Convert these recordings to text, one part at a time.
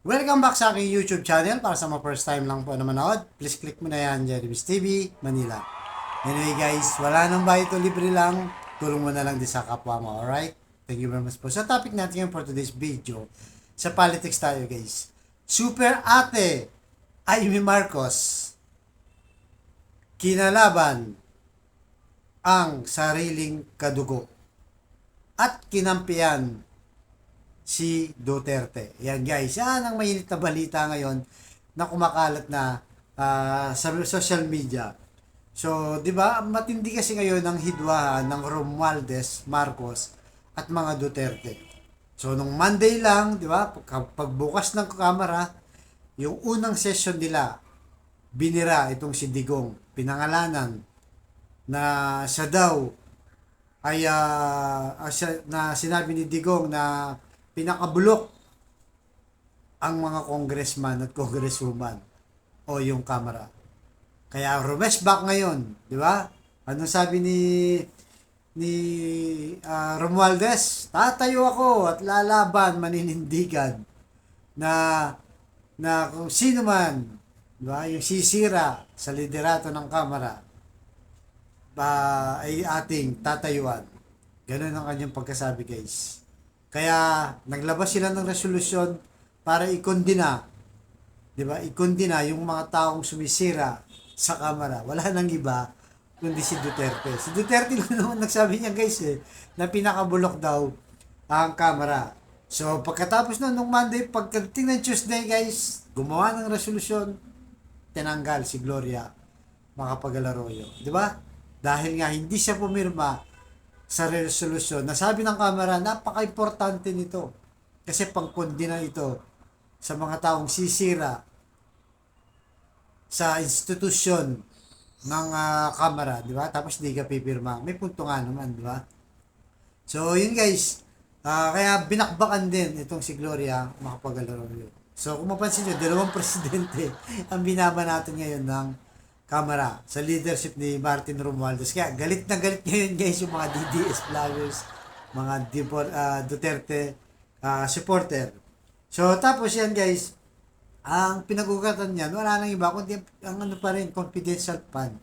Welcome back sa aking YouTube channel. Para sa mga first time lang po na manood, please click mo na yan, Jerry's TV, Manila. Anyway guys, wala nang bayad o libre lang. Tulong mo na lang din sa kapwa mo, alright? Thank you very much po. Sa topic natin ngayon for today's video, sa politics tayo guys. Super ate, Amy Marcos, kinalaban ang sariling kadugo at kinampiyan si Duterte. Yan guys, yan ang mainit na balita ngayon na kumakalat na sa social media. So, 'di ba? Matindi kasi ngayon ang hidwahan ng Romualdez, Marcos at mga Duterte. So, nung Monday lang, 'di ba? Pagbukas ng kamera, yung unang session nila, binira itong si Digong, pinangalanan na siya daw ay na sinabi ni Digong na pinakabulok ang mga congressman at congresswoman o yung kamera. Kaya reverse back ngayon, di ba? Ano sabi ni Romualdez? Tatayo ako at lalaban, maninindigan na kung sino man, di ba, yung sisira sa liderato ng kamera ay ating tatayuan. Ganun ang kanyang pagkasabi, guys. Kaya naglabas sila ng resolusyon para ikondina, 'di ba? Ikondina yung mga taong sumisira sa kamera. Wala nang iba kundi si Duterte. Si Duterte lang naman nagsabi niya, guys, na pinakabulok daw ang kamera. So pagkatapos nung Monday, pagdating ng Tuesday, guys, gumawa ng resolusyon, tinanggal si Gloria Macapagal-Arroyo, 'di ba? Dahil nga hindi siya pumirma sa resolution. Nasabi ng Kamara, napaka-importante nito. Kasi pangkondina ito sa mga taong sisira sa institusyon ng Kamara, di ba? Tapos di ka pipirma. May punto nga naman, di ba? So, yun guys. Kaya binakbakan din itong si Gloria Macapagal-Arroyo. So, kung mapansin nyo, dalawang presidente ang binaba natin ngayon ng Kamara sa leadership ni Martin Romualdez. Kaya galit na galit ngayon guys yung mga DDS vloggers, mga Duterte supporter. So tapos yan guys, ang pinag-ugatan niyan, wala nang iba kundi ang ano pa rin, confidential fund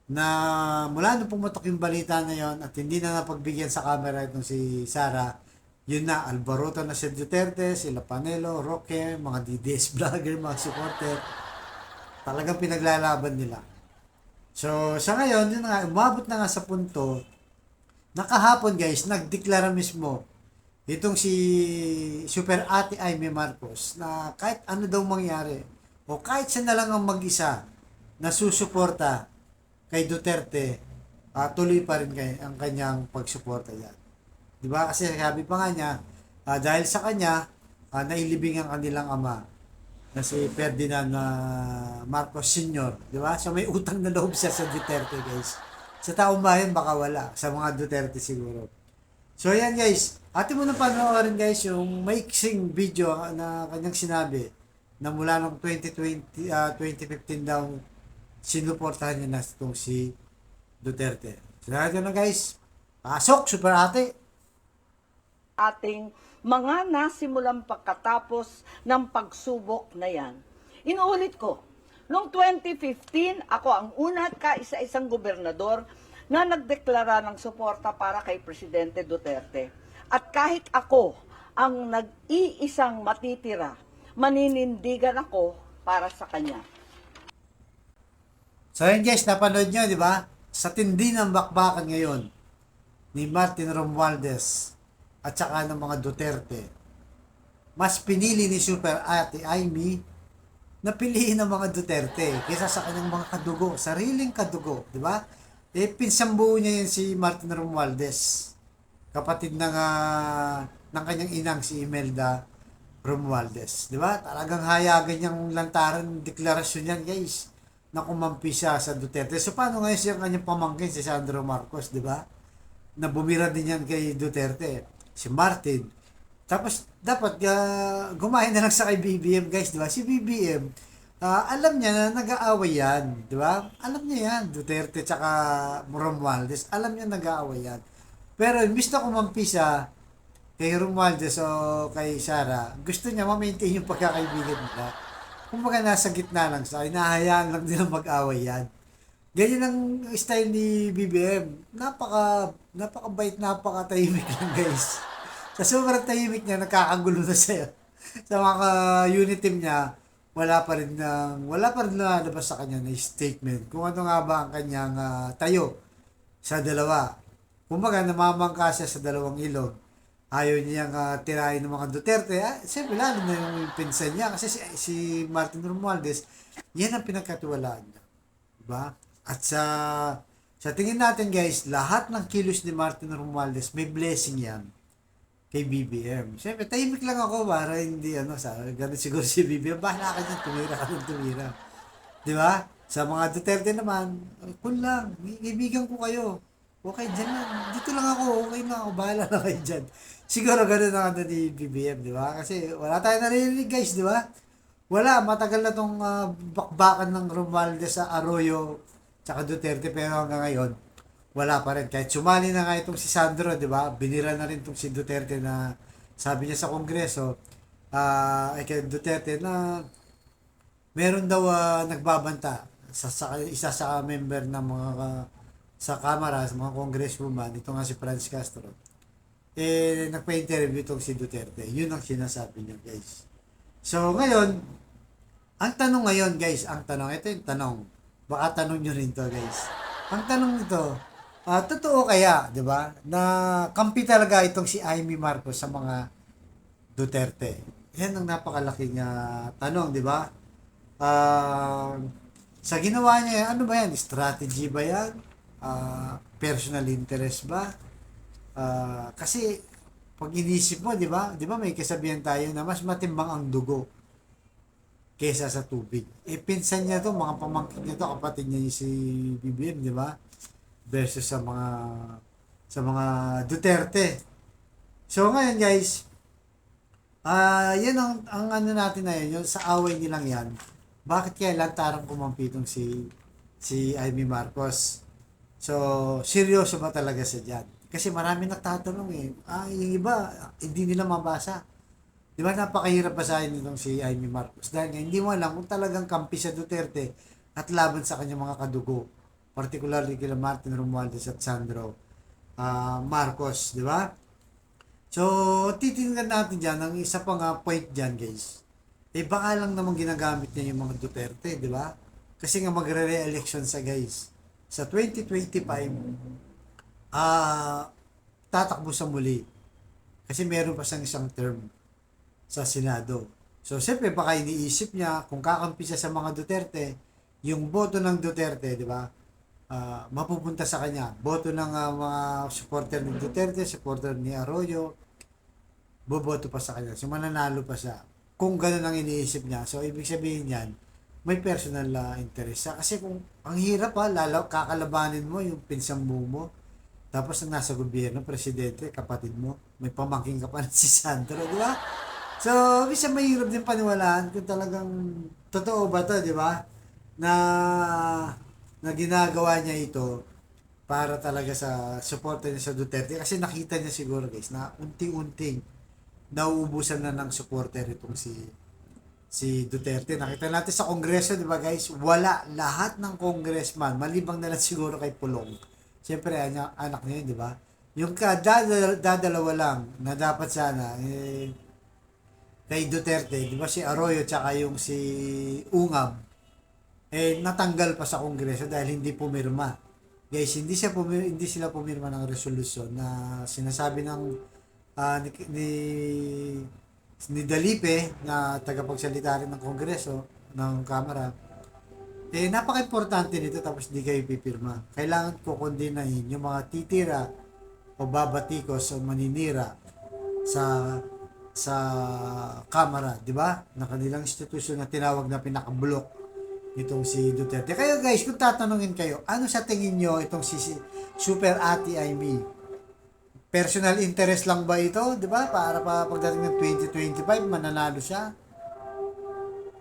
na mula nung pumatok yung balita na yon at hindi na napagbigyan sa camera itong si Sara, yun na, albaruto na si Duterte, sila Panelo, Roque, mga DDS vlogger, mga supporter, talagang pinaglalaban nila. So, sa ngayon, yun nga, umabot na nga sa punto, nakahapon guys, nagdeklara mismo itong si Super Ate Amy Marcos na kahit ano daw mangyari, o kahit siya na lang ang mag-isa na susuporta kay Duterte, tuloy pa rin ang kanyang pagsuporta yan. Diba? Kasi sabi pa nga niya, dahil sa kanya, nailibing ang kanilang ama na si Ferdinand Marcos Sr., di ba? So may utang na loob siya sa Duterte, guys. Sa taong bayan baka wala, sa mga Duterte siguro. So yan guys, atin mo na panoorin guys yung maiksing video na kanyang sinabi na mula noong 2015 daw sinuportahan niya na itong si Duterte. So na guys, pasok, super ate! Ating mga nasimulang pagkatapos ng pagsubok na yan. Inuulit ko, noong 2015, ako ang una at kaisa-isang gobernador na nagdeklara ng suporta para kay Presidente Duterte. At kahit ako ang nag-iisang matitira, maninindigan ako para sa kanya. So yun guys, napanood nyo, di ba? Sa tindi ng bakbakan ngayon ni Martin Romualdez at saka ng mga Duterte, mas pinili ni Super Ate Amy na piliin ng mga Duterte kaysa sa kanyang mga kadugo, sariling kadugo, di ba? Pinsambuo niya yan si Martin Romualdez, kapatid ng kanyang inang si Imelda Romualdez, di ba? Talagang hayagan niyang lantaran deklarasyon yan, guys, na kumampi siya sa Duterte. So paano ngayon siya kanyang pamangkin si Sandro Marcos, di ba? Na bumira din yan kay Duterte, si Martin. Tapos dapat gumahin na lang sa kay BBM, guys, di ba? Si BBM, alam niya na nag-aaway yan, di ba? Alam niya yan, Duterte tsaka Romualdez, alam niya nag-aaway yan. Pero imbis na kumampi siya kay Romualdez o kay Sara, gusto niya ma-maintain yung pagkakaibigan nila. Kumbaga nasa gitna lang sa hinahayaan lang nila mag-away yan. Ganyan ang style ni BBM. Napakabait, napakatahimik lang guys. Sa sobrang tahimik niya, nakakagulo na sa'yo. Sa mga unit team niya, wala pa rin lalabas sa kanya na statement. Kung ano nga ba ang kanyang tayo sa dalawa. Kumbaga, namamangka siya sa dalawang ilog. Ayaw niyang tirahin ng mga Duterte. Siyempre, lalo na yung pinsan niya. Kasi si Martin Romualdez, yan ang pinagkatiwalaan niya. Diba? At sa tingin natin guys, lahat ng kilos ni Martin Romualdez, may blessing yan kay BBM. Siyempre, tahimik lang ako para hindi ganun siguro si BBM. Bahala ka dyan, tumira ka ng tumira. Di ba? Sa mga Duterte naman, cool lang, kaibigan ko kayo. Okay, dyan lang. Dito lang ako, okay na ako, bahala na kayo dyan. Siguro ganun ang ni BBM, di ba? Kasi wala tayo naririnig guys, di ba? Wala, matagal na tong bakbakan ng Romualdez sa Arroyo tsaka Duterte, pero hanggang ngayon, wala pa rin. Kahit sumali na nga itong si Sandro, di ba? Binira na rin itong si Duterte na sabi niya sa Kongreso, kay Duterte na meron daw nagbabanta isa sa member ng mga sa Kamara, sa mga congresswoman, ito nga si Franz Castro. Nagpa-interview itong si Duterte. Yun ang sinasabi niya, guys. So, ngayon, ang tanong ngayon, guys, ito yung tanong. Baka tanong nyo rin to, guys. Ang tanong nito, totoo kaya, di ba, na kampi talaga itong si Amy Marcos sa mga Duterte? Yan ang napakalaking tanong, di ba? Sa ginawa niya, ano ba yan? Strategy ba yan? Personal interest ba? Kasi, pag inisip mo, di ba? Di ba may kasabihan tayo na mas matimbang ang dugo kesa sa tubig. Pinsan niya to, mga pamangkin niya to, kapatid niya si BBM, di ba? Versus sa mga Duterte. So ngayon guys, yan ang ano natin na yun, yung sa away nilang yan. Bakit kaya lantarang kumampi itong si Amy Marcos? So, seryoso ba talaga siya dyan? Kasi marami nagtatanong yung iba, hindi nila mabasa. Di ba napakahirap basahin nitong si Amy Marcos? Dahil nga, hindi mo alam kung talagang kampi sa Duterte at laban sa kanyang mga kadugo. Particularly kila Martin Romualdez at Sandro Marcos, di ba? So, titingnan natin dyan, ang isa pang point dyan, guys. Baka lang naman ginagamit niya yung mga Duterte, di ba? Kasi nga magre-re-election sa guys. Sa 2025, tatakbo sa muli. Kasi meron pa siyang isang term sa Senado. So, siyempre, baka iniisip niya, kung kakampi siya sa mga Duterte, yung boto ng Duterte, di ba, mapupunta sa kanya. Boto ng mga supporter ni Duterte, supporter ni Arroyo, boboto pa sa kanya. So, mananalo pa siya. Kung ganun ang iniisip niya. So, ibig sabihin yan, may personal interest siya. Kasi kung, ang hirap kakalabanin mo yung pinsang mo, tapos ang nasa gobyerno, presidente, kapatid mo, may pamangking ka pa na si Sandro, di ba? So, bisa mahirap din paniwalaan kung talagang totoo ba to, di ba? Na ginagawa niya ito para talaga sa suporta niya sa Duterte. Kasi nakita niya siguro guys na unti-unting nauubusan na ng supporter itong si Duterte. Nakita natin sa Kongreso, di ba guys? Wala lahat ng congressman, malibang na lang siguro kay Pulong. Siyempre, anak niya yun, di ba? Yung dadalawa lang na dapat sana, kay Duterte, di ba si Arroyo tsaka yung si Ungab, natanggal pa sa Kongreso dahil hindi pumirma. Guys, hindi sila pumirma ng resolusyon na sinasabi ng ni Dalipe na tagapagsalita rin ng Kongreso, ng Kamara. Napaka-importante nito tapos di kayo pipirma. Kailangan kukondinahin yung mga titira o babatikos o maninira sa Kamara, di ba? Na kanilang institusyon na tinawag na pinaka-block nitong si Duterte. Kaya guys, kung tatanungin kayo, ano sa tingin nyo itong si Super Ate Amy? Personal interest lang ba ito, di ba? Para pagdating ng 2025, mananalo siya.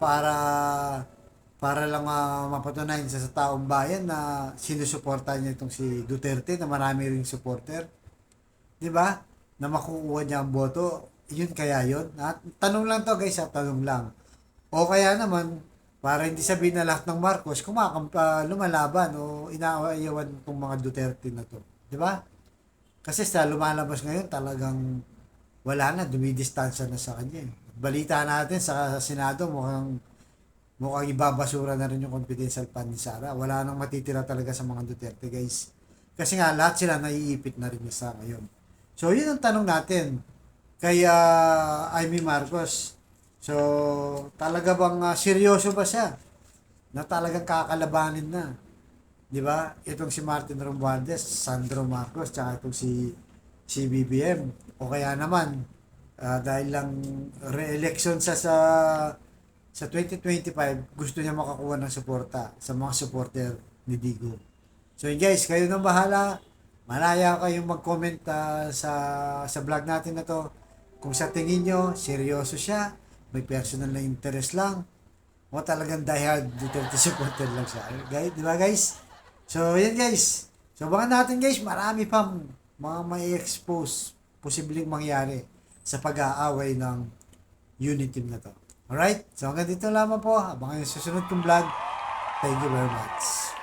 Para lang mapatunayan sa taong bayan na sinusuporta niya itong si Duterte na marami ring supporter. Di ba? na makukuha niya ang boto, yun kaya yun? At tanong lang to guys, tanong lang. O kaya naman, para hindi sabihin na lahat ng Marcos, lumalaban o inaayawan itong mga Duterte na to. Di ba? Kasi sa lumalabas ngayon, talagang wala na, dumidistansya na sa kanya. Balita natin sa Senado, mukhang ibabasura na rin yung confidential fund ni Sara. Wala nang matitira talaga sa mga Duterte, guys. Kasi nga, lahat sila naiipit na rin sa ngayon. So, yun ang tanong natin kay Amy Marcos. So, talaga bang seryoso ba siya na talagang kakalabanin na? Di ba? Itong si Martin Romualdez, Sandro Marcos, tsaka itong si BBM. O kaya naman, dahil lang re-election sa 2025, gusto niya makakuha ng suporta sa mga supporter ni Digo. So guys, kayo nang bahala. Malaya kayong mag-comment sa vlog natin na to. Kung sa tingin nyo, seryoso siya, may personal na interest lang, o talagang diehard Duterte supporter lang siya. Guys, di ba guys? So, yan guys. So, baka natin guys, marami pang mga may expose posibleng mangyari sa pag-aaway ng unit team na to. Alright? So, hanggang dito lamang po. Abangan yung susunod kong vlog. Thank you very much.